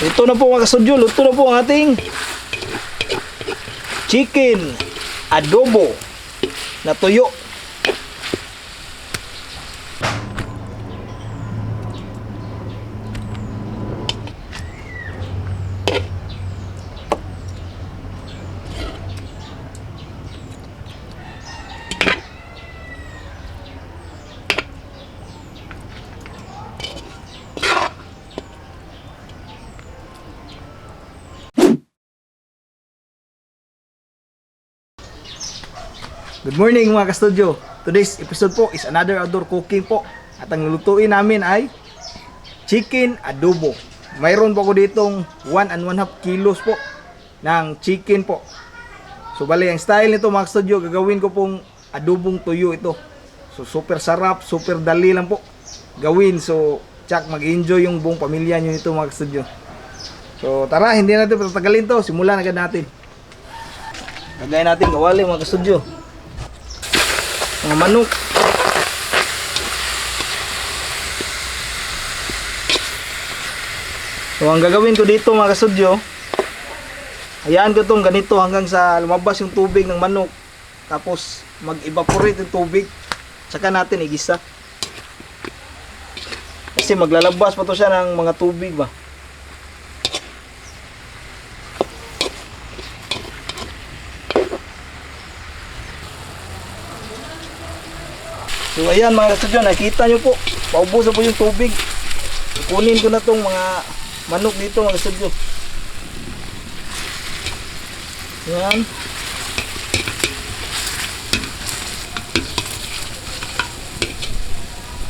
Ito na po mga kasudyo, luto na po ang ating chicken adobo na tuyo. Good morning mga ka-studio. Today's episode po is another outdoor cooking po. At ang lutuin namin ay chicken adobo. Mayroon po ako ditong 1.5 kilos po ng chicken po. So bali, ang style nito mga ka-studio, gagawin ko pong adobong tuyo ito. So super sarap, super dali lang po gawin. So tsak mag-enjoy yung buong pamilya nyo nito mga ka-studio. So tara, hindi natin patatagalin to. Simulan agad natin. Lagay natin kawali mga ka-studio. Mga manok. So ang gagawin ko dito mga kasudyo, hayaan ko itong ganito hanggang sa lumabas yung tubig ng manok. Tapos mag-evaporate yung tubig. Saka natin igisa. Kasi maglalabas pa to siya ng mga tubig ba. So ayan mga kasudyo, nakita nyo po, paubos na po yung tubig. Kunin ko na tong mga manok dito mga kasudyo. Ayan.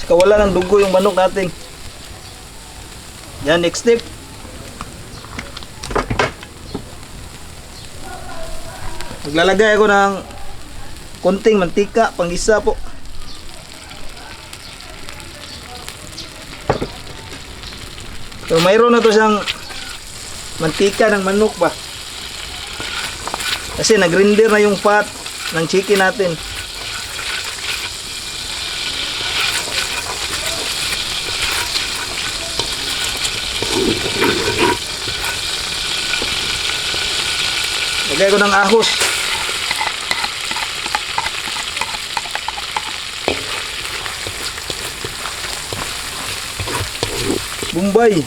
Saka wala ng dugo yung manok natin. Yan, next step. Maglalagay ako ng konting mantika, panggisa po. So mayroon na to siyang mantika ng manok ba. Kasi nag-render na yung fat ng chicken natin. Lagay ko ng ahos. Bombay.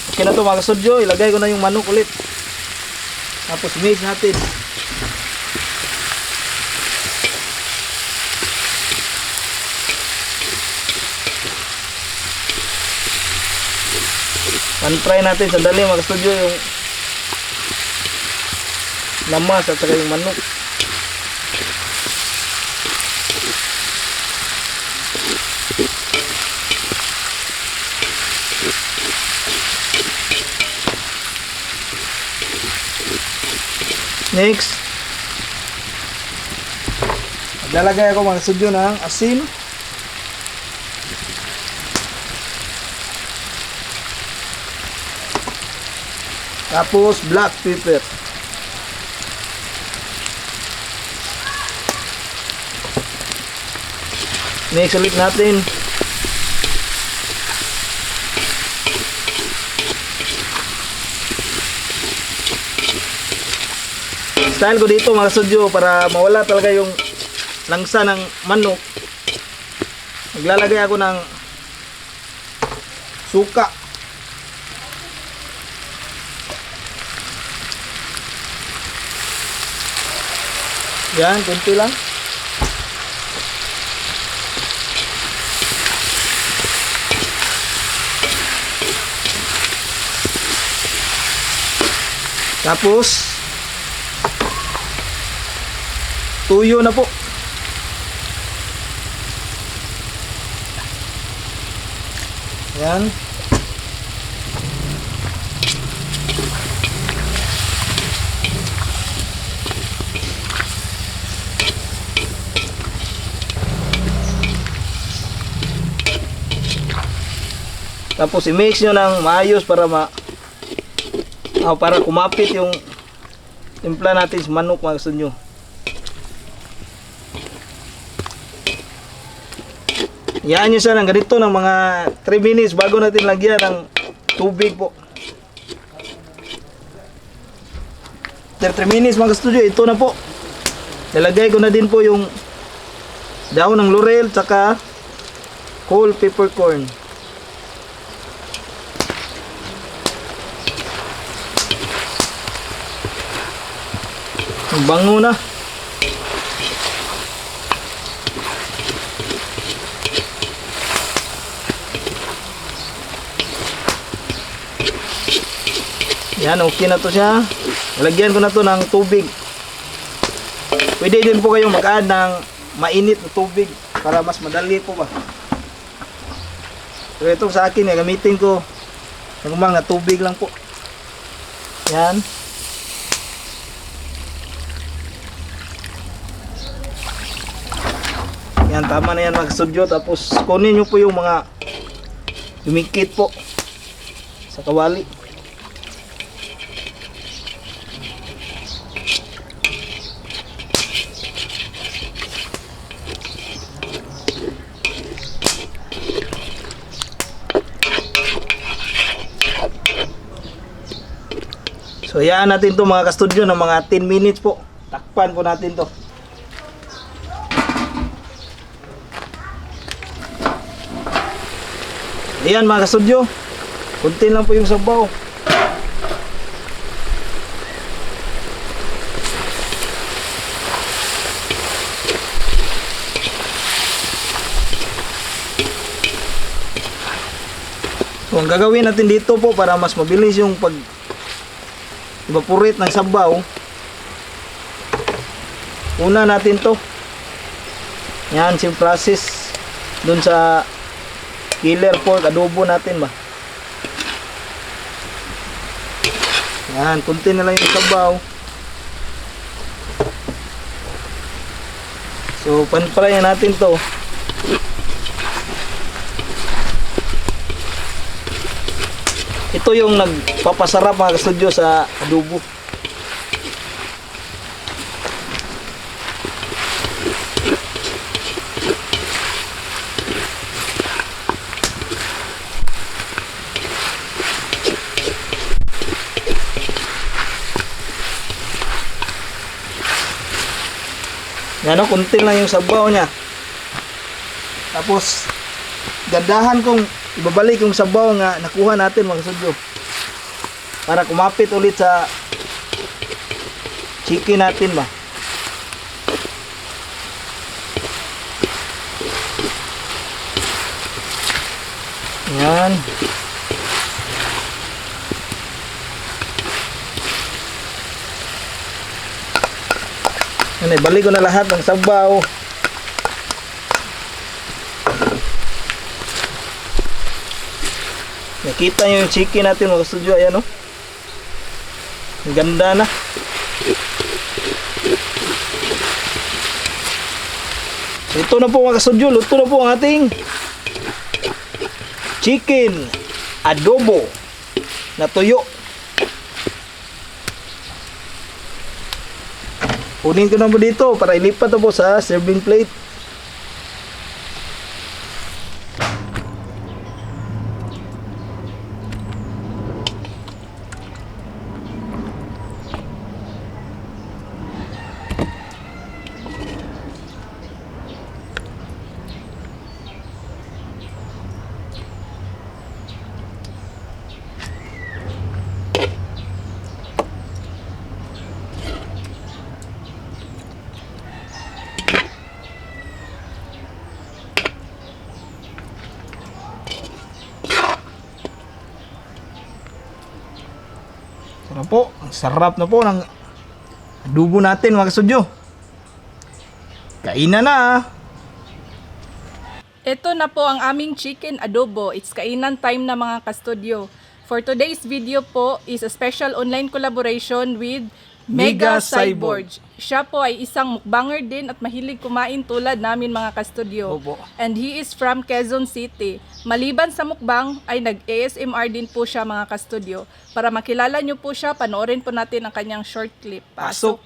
Okay na to mga kasudyo, ilagay ko na yung manok ulit. Tapos mix natin. Pan-fry natin sandali mga kasudyo yung lamas at saka yung manok. Next, maglalagay ako mga sudyo ng asin. Tapos black pepper. Mix ulit natin. Style ko dito mga sudyo, para mawala talaga yung langsa ng manok, maglalagay ako ng suka. Yan, kunti lang. Tapos tuyo na po. Yan. Tapos i-mix nyo ng maayos para para kumapit yung timpla natin sa manok mga gusto nyo. Yan nyo siya ng ganito ng mga 3 minutes bago natin lagyan ng tubig po. 3 minutes mga studio, ito na po. Nilagay ko na din po yung dahon ng laurel tsaka whole peppercorn. Ang bango na. Yan, okay na to siya. Lagyan ko na to ng tubig. Pwede din po kayong mag-add ng mainit na tubig para mas madali po ba. Pero ito sa akin, gamitin ko ng mga tubig lang po. Yan. Yan, tama na yan mag-studio. Tapos kunin nyo po yung mga dumikit po sa kawali. So hayaan natin to mga ka-studio ng mga 10 minutes po. Takpan po natin to. Ayan mga ka-studio, kunti lang po yung sabaw. So ang gagawin natin dito po para mas mabilis yung pag evaporate ng sabaw, una natin to, yan yung process dun sa killer pork adobo natin ba. Yan, kunti na lang yung sabaw. So pan-fryan natin to. Ito yung nagpapasarap mga ka-studio sa adobo. Yan o, kunti lang yung sabaw niya. Tapos gandahan kong ibabalik yung sabaw nga nakuha natin mga ka-studio para kumapit ulit sa chicken natin ba. Yan. Yan, ibalik ko na lahat ng sabaw. Nakita nyo yung chicken natin mga ka-studio. Ayan o. Ang ganda na. So, ito na po mga ka-studio. Luto na po ang ating chicken adobo na tuyo. Kunin ko na po dito para ilipat na po sa serving plate. Sarap po, ang sarap na po ng adobo natin mga ka-studio. Kainan na. Ito na po ang aming chicken adobo. It's kainan time na mga ka-studio. For today's video po is a special online collaboration with Mega Cyborg. Siya po ay isang mukbanger din at mahilig kumain tulad namin mga ka-studio. Opo. And he is from Quezon City. Maliban sa mukbang ay nag-ASMR din po siya mga ka-studio. Para makilala nyo po siya, panoorin po natin ang kanyang short clip. Pasok!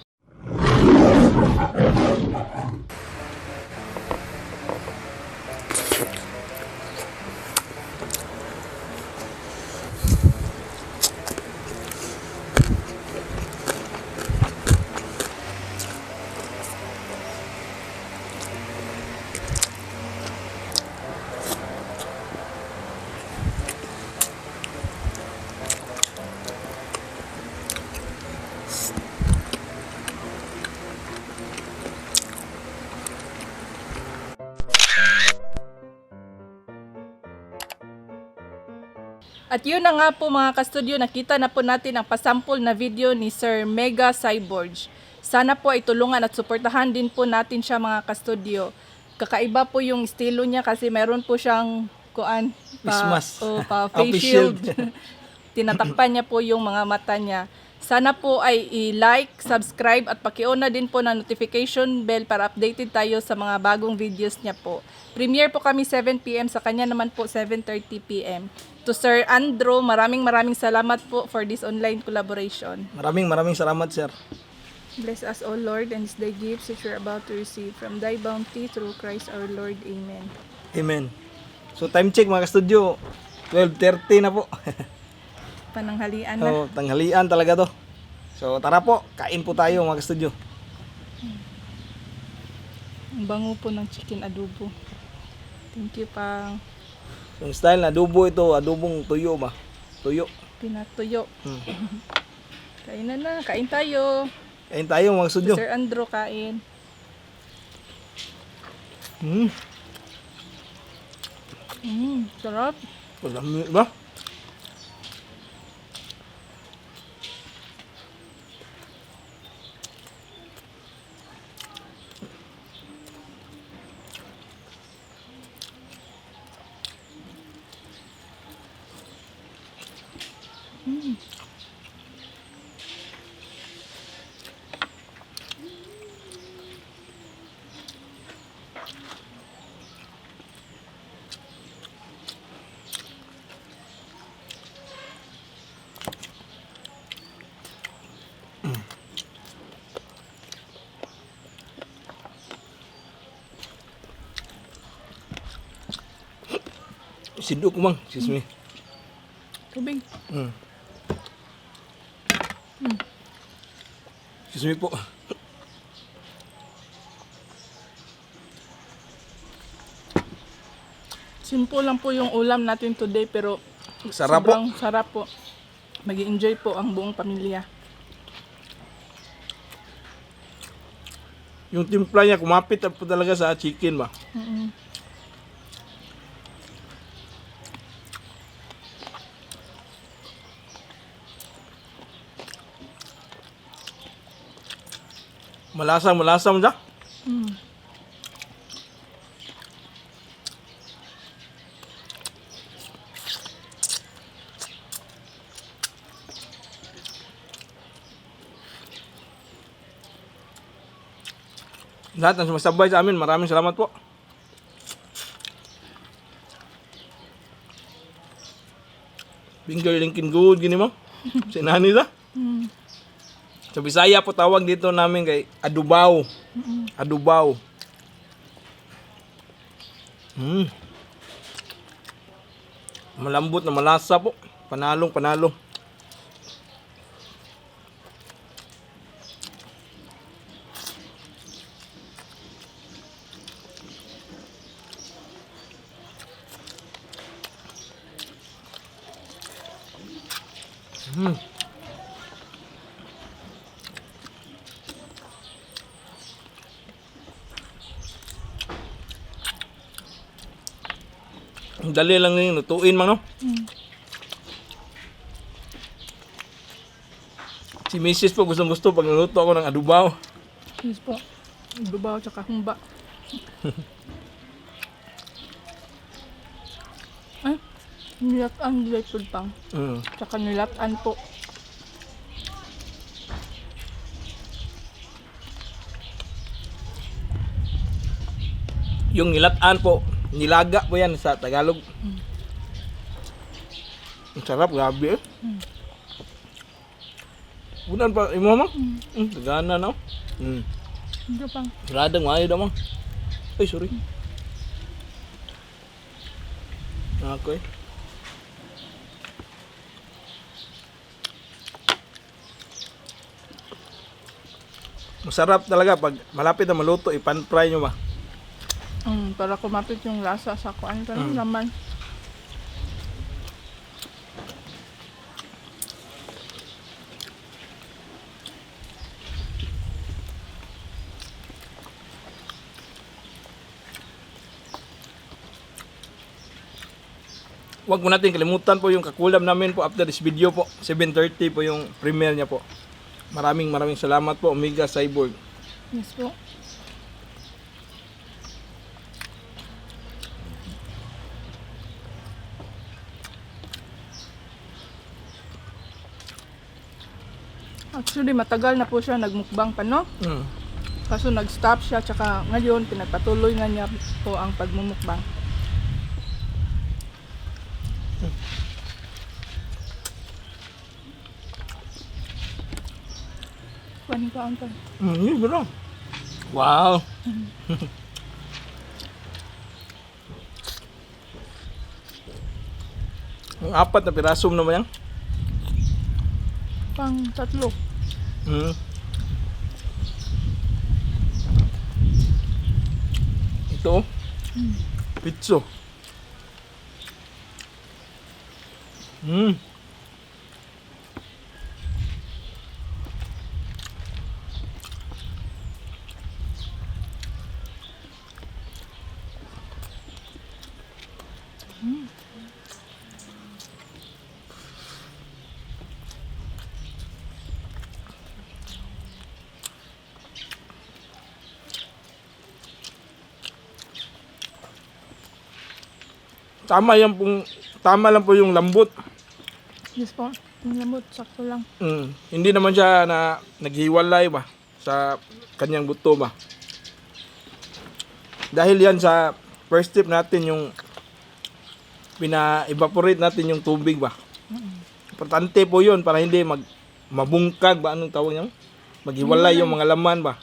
At yun na nga po mga ka-studio, nakita na po natin ang pasample na video ni Sir Mega Cyborg. Sana po ay tulungan at suportahan din po natin siya mga ka-studio. Kakaiba po yung estilo niya kasi meron po siyang Christmas. face shield. Tinatakpan niya po yung mga mata niya. Sana po ay i-like, subscribe at paki-on na din po na notification bell para updated tayo sa mga bagong videos niya po. Premiere po kami 7 PM, sa kanya naman po 7:30 PM. To Sir Andrew, maraming salamat po for this online collaboration. Maraming salamat, sir. Bless us, O Lord, and this thy gifts which we are about to receive from thy bounty through Christ our Lord. Amen. Amen. So time check mga ka-studio, 12:30 na po. Pananghalian na. So, tanghalian talaga to. So tara po, kain po tayo mga ka-studio. Ang bango po ng chicken adobo. Thank you, Pang. Yung style na adobo ito, adobong tuyo ba? Tuyo. Pinatuyo. Kain na. Kain tayo. Kain tayo mga ka-studio. Sir Andrew, kain. Sarap. Malami ba? Sidok mang, excuse me. Tubig. Excuse me po. Simple lang po yung ulam natin today pero Sarap po. sobrang sarap po. Mag-enjoy po ang buong pamilya. Yung timpla niya kumapit po talaga sa chicken ba? Malasang siya. Lahat ng sumasabay sa amin, maraming salamat po. Finger linkin good, gini mo. Sinani sa? Sa Bisaya po tawag dito namin kay adobaw. Adobaw. Malambot na malasa po. Panalo. Dali lang yung lutuin man, no? Si Mrs. po gustong-gusto pag naluto ako ng adobaw. Yes po. Adobo tsaka humba. Ay, nilatan dito pang. Tsaka nilatan po. Yung nilataan po, nilaga po yan sa Tagalog. Ang sarap, grabe eh. Bunan pa, imo mang? Tagana na. Ito pang. Radang maayo daw mang. Ay, sorry. Okay. Masarap talaga pag malapit na maluto, ipan-fry nyo ba? Para kumapit yung lasa sa kuan naman. Huwag mo natin kalimutan po yung kakulab namin po after this video po. 7:30 po yung premiere niya po. Maraming salamat po, Omega Cyborg. Yes po. Actually, matagal na po siya nagmukbang pa, no? Kaso nag-stop siya, tsaka ngayon, pinagpatuloy nga niya po ang pagmumukbang. Kuhanin ko ang Yun bro. Wow. Ang 4 na piraso naman yan. pang 3. Ito. Pizzo. Tama lang po yung lambot. Yes po. Yung lamot, sakto lang. Hindi naman siya na naghiwalay ba sa kanyang buto ba. Dahil yan sa first step natin yung pina-evaporate natin yung tubig ba. Importante po yun para hindi mabungkag ba, anong tawag niya? Maghiwalay yung mga laman ba.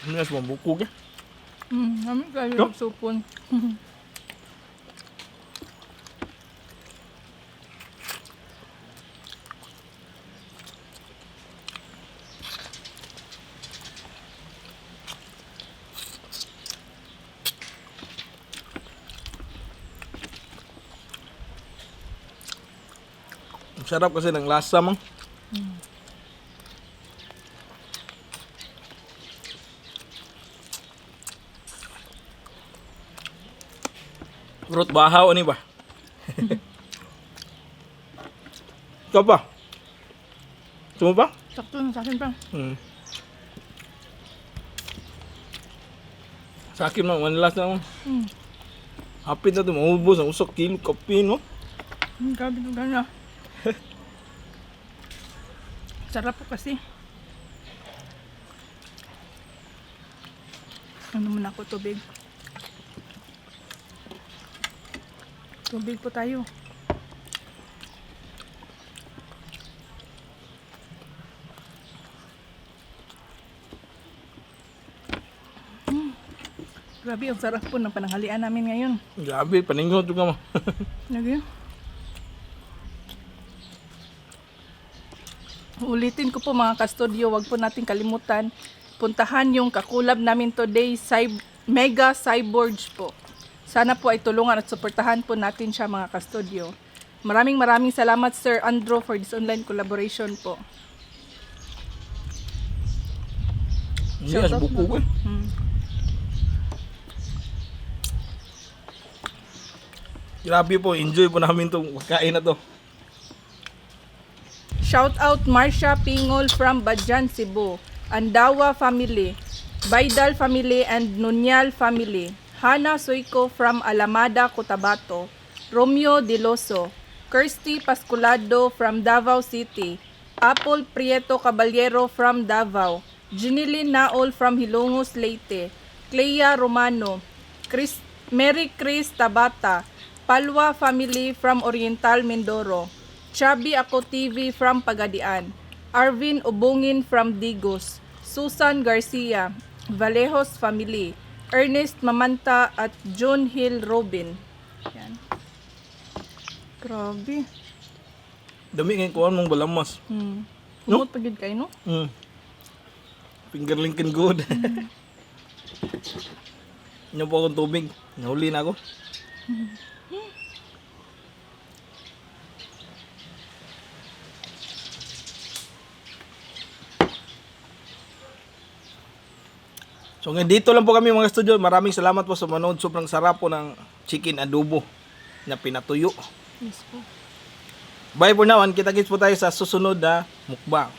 Ano mas mabukog eh. Namin kayo No? yung supon. Ang sarap kasi ng lasa mang. Fruit bahaw ni ba? Ikaw ba? Gusto mo ba? Sakto na sa akin pa. Sa akin man, one last na mo. Mm. Hapit na ito, maubos ang usok kilo kape, no? Grabe ito gana. Sarap po kasi. Ano naman ako, tubig. Tubig po tayo. Grabe, ang sarap po ng pananghalian namin ngayon. Grabe, paningon ito ka mo. Lagi. Ulitin ko po mga kastudyo, wag po natin kalimutan. Puntahan yung kakulab namin today, Mega Cyborg po. Sana po ay tulungan at suportahan po natin siya mga kastudyo. Maraming salamat Sir Andrew for this online collaboration po. Yes, Shoutout buko mo. eh. Grabe po, enjoy po namin itong pagkain na to. Shout out Marcia Pingol from Badjan, Cebu, Andawa family, Baidal family and Nunyal family, Hana Suico from Alamada, Cotabato, Romeo Diloso, Kirsty Pasculado from Davao City, Apple Prieto Caballero from Davao, Jinilin Naol from Hilongos, Leyte, Clea Romano, Mary Chris Tabata, Palwa family from Oriental, Mindoro, Chubby Ako TV from Pagadian, Arvin Ubungin from Digos, Susan Garcia, Valejos family, Ernest Mamanta at John Hill Robin. Yan. Grabe. Dami ngayon kuhan mong balamas. Kumot pagid kayo, no? Finger Lincoln good. Inyo po akong tubig. Nahuli na ako. So ngayon dito lang po kami mga studio. Maraming salamat po sa manood. Sobrang sarap po ng chicken adobo na pinatuyo. Yes po. Bye for now. Kita-kits po tayo sa susunod na mukbang.